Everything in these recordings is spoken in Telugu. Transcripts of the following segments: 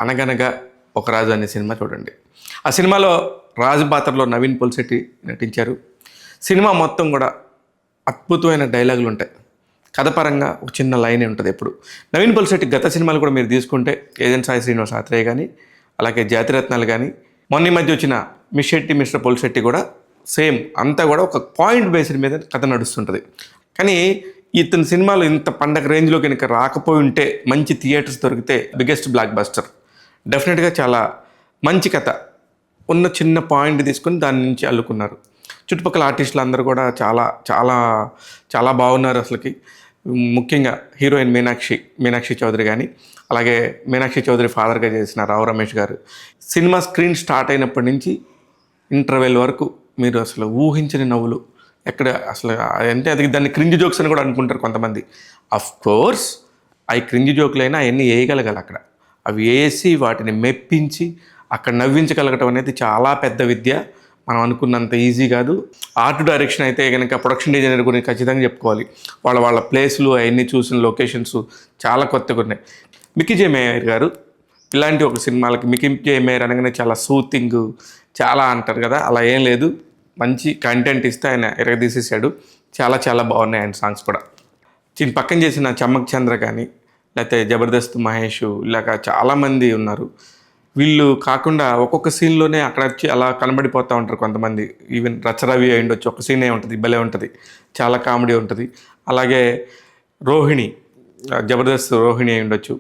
అనగనగా ఒక రాజు అనే సినిమా చూడండి. ఆ సినిమాలో రాజు పాత్రలో నవీన్ పొలిశెట్టి నటించారు. సినిమా మొత్తం కూడా అద్భుతమైన డైలాగులు ఉంటాయి. కథపరంగా ఒక చిన్న లైన్ ఉంటుంది ఎప్పుడు. నవీన్ పొలిశెట్టి గత సినిమాలు కూడా మీరు తీసుకుంటే ఏజెంట్ సాయి శ్రీనివాస్ ఆత్రేయ కానీ, అలాగే జాతిరత్నాలు కానీ, మొన్న మధ్య వచ్చిన మిస్ శెట్టి మిస్టర్ పొలిశెట్టి కూడా సేమ్ అంతా కూడా ఒక పాయింట్ బేస్డ్ మీద కథ నడుస్తుంటుంది. కానీ ఇతని సినిమాలు ఇంత పండగ రేంజ్లో కనుక రాకపోయి ఉంటే, మంచి థియేటర్స్ దొరికితే బిగ్గెస్ట్ బ్లాక్ బస్టర్. డెఫినెట్గా చాలా మంచి కథ ఉన్న చిన్న పాయింట్ తీసుకొని దాని నుంచి అల్లుకున్నారు. చుట్టుపక్కల ఆర్టిస్టులు అందరూ కూడా చాలా చాలా చాలా బాగున్నారు అసలుకి. ముఖ్యంగా హీరోయిన్ మీనాక్షి చౌదరి కానీ, అలాగే మీనాక్షి చౌదరి ఫాదర్గా చేసిన రావు రమేష్ గారు. సినిమా స్క్రీన్ స్టార్ట్ అయినప్పటి నుంచి ఇంటర్వెల్ వరకు మీరు అసలు ఊహించని నవ్వులు ఎక్కడ అసలు అంటే అది దాన్ని క్రింజ్ జోక్స్ అని కూడా అనుకుంటారు కొంతమంది. అఫ్ కోర్స్ అవి క్రింజ్ జోకులైనా అవన్నీ వేయగలగాలి. అక్కడ అవి వేసి వాటిని మెప్పించి అక్కడ నవ్వించగలగటం అనేది చాలా పెద్ద విద్య. మనం అనుకున్నంత ఈజీ కాదు. ఆర్ట్ డైరెక్షన్ అయితే కనుక ప్రొడక్షన్ డిజైనర్ గురించి ఖచ్చితంగా చెప్పుకోవాలి. వాళ్ళ ప్లేస్లు అవన్నీ చూసిన లొకేషన్స్ చాలా కొత్తగా ఉన్నాయి. మిక్కీ జే మేయర్ గారు ఇలాంటి ఒక సినిమాలకి మిక్కీ జే మేయర్ అనగానే చాలా సూతింగ్ చాలా అంటారు కదా, అలా ఏం లేదు. మంచి కంటెంట్ ఇస్తే ఆయన ఎరగదీసేసాడు. చాలా చాలా బాగున్నాయి ఆయన సాంగ్స్ కూడా. దీని పక్కన చేసిన చమ్మక్ చంద్ర కానీ, లేకపోతే జబర్దస్త్ మహేష్, ఇలాగ చాలామంది ఉన్నారు. వీళ్ళు కాకుండా ఒక్కొక్క సీన్లోనే అక్కడ వచ్చి అలా కనబడిపోతూ ఉంటారు కొంతమంది. ఈవెన్ రచరవి అయి ఉండొచ్చు, ఒక సీనే ఉంటుంది, భలే ఉంటుంది, చాలా కామెడీ ఉంటుంది. అలాగే రోహిణి, జబర్దస్త్ రోహిణి అయి ఉండొచ్చు.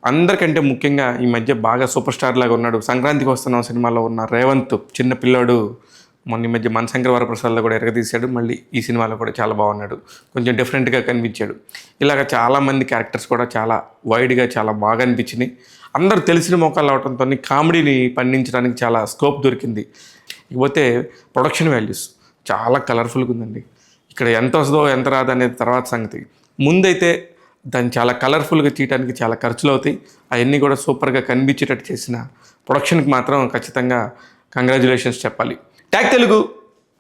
అందరికంటే ముఖ్యంగా ఈ మధ్య బాగా సూపర్ స్టార్ లాగా ఉన్నాడు, సంక్రాంతికి వస్తున్నాం సినిమాలో ఉన్న రేవంత్, చిన్న పిల్లాడు. మొన్న ఈ మధ్య మనశంకర్ వరప్రసాద్లో కూడా ఎరగదీశాడు. మళ్ళీ ఈ సినిమాలో కూడా చాలా బాగున్నాడు, కొంచెం డిఫరెంట్గా కనిపించాడు. ఇలాగ చాలామంది క్యారెక్టర్స్ కూడా చాలా వైడ్గా చాలా బాగా అనిపించినాయి. అందరూ తెలిసిన మోకాలు అవడంతో కామెడీని పండించడానికి చాలా స్కోప్ దొరికింది. ఇకపోతే ప్రొడక్షన్ వాల్యూస్ చాలా కలర్ఫుల్గా ఉందండి. ఇక్కడ ఎంత వస్తుందో ఎంత రాదు అనేది తర్వాత సంగతి. ముందైతే దాన్ని చాలా కలర్ఫుల్గా చేయడానికి చాలా ఖర్చులు అవుతాయి. అవన్నీ కూడా సూపర్గా కనిపించేటట్టు చేసిన ప్రొడక్షన్కి మాత్రం ఖచ్చితంగా కంగ్రాచులేషన్స్ చెప్పాలి. ట్యాగ్ తెలుగు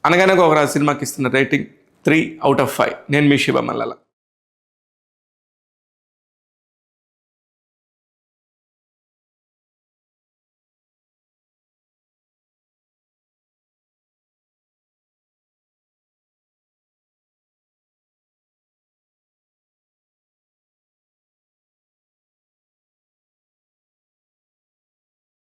అనగానే ఒక సినిమాకి ఇస్తున్న రేటింగ్ 3/5. నేను మీ శివ మల్లల.